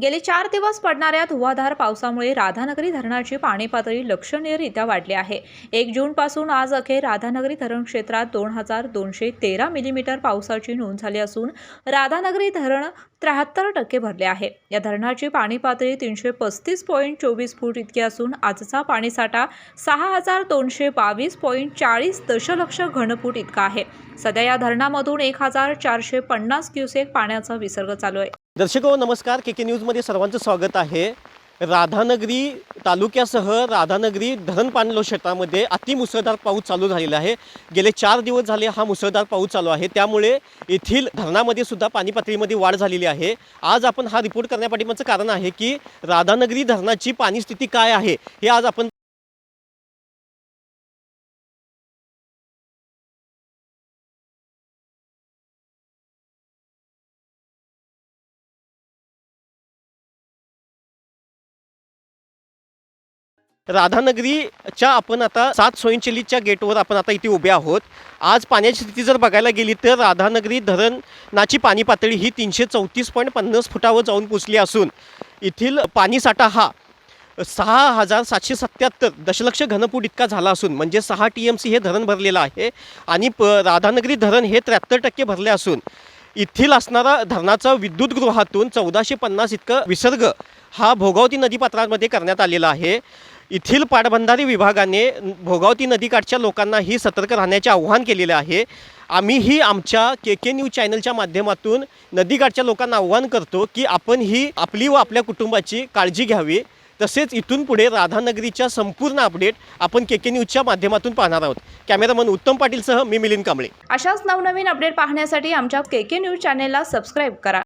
गेले 4 दिवस पडणाऱ्या धुवाधार पावसामुळे राधानगरी धरणाची पाणी पातळी लक्षणीयरित्या वाढली आहे। 1 जूनपासून आज अखेर राधानगरी धरण क्षेत्रात 2213 मिलीमीटर पावसाची नोंद झाली असून राधानगरी धरण 73% भरले आहे। या धरणाची पाणी पातळी 335.24 फूट इतकी असून आजचा पाणीसाठा 6222.40 दशलक्ष घनफूट इतका आहे। सध्या या धरणामधून 1450 क्युसेक पाण्याचा विसर्ग चालू आहे। दर्शको नमस्कार, के न्यूजमध्ये सर्वांचं स्वागत आहे। राधानगरी तालुक्यासह राधानगरी धरण पाणलोट क्षेत्रामध्ये अतिमुसळधार पाऊस चालू झालेला आहे। गेले 4 दिवस झाले हा मुसळधार पाऊस चालू आहे, त्यामुळे येथील धरणामध्ये सुद्धा पाणी पातळीमध्ये वाढ झालेली आहे। आज आपण हा रिपोर्ट करण्यापाठीमागचं कारण आहे की राधानगरी धरणाची पाणी स्थिती काय आहे हे आज आपण राधानगरीच्या आपण आता 7 स्वयंचलितच्या गेटवर आपण आता इथे उभे आहोत। आज पाण्याची स्थिती जर बघायला गेली तर राधानगरी धरणाची पाणी पातळी ही 334.50 फुटावर जाऊन पोहोचली असून येथील पाणीसाठा हा 6777 दशलक्ष घनफूट इतका झाला असून म्हणजे 6 TMC हे धरण भरलेलं आहे आणि राधानगरी धरण हे 73% भरले असून येथील असणारा धरणाचा विद्युत गृहातून 1450 इतका विसर्ग हा भोगावती नदीपात्रामध्ये करण्यात आलेला आहे। येथील पाटबंधारे विभागाने भोगावती नदीकाठच्या लोकांनाही सतर्क राहण्याचे आवाहन केलेले आहे। आम्हीही आमच्या के न्यूज चॅनलच्या माध्यमातून नदीकाठच्या लोकांना आवाहन करतो की आपण ही आपली व आपल्या कुटुंबाची काळजी घ्यावी। तसेच इथून पुढे राधानगरीच्या संपूर्ण अपडेट आपण के न्यूजच्या माध्यमातून पाहणार आहोत। कॅमेरामन उत्तम पाटीलसह मी मिलिंद कांबळे। अशाच नवनवीन अपडेट पाहण्यासाठी आमच्या के न्यूज चॅनलला सबस्क्राइब करा।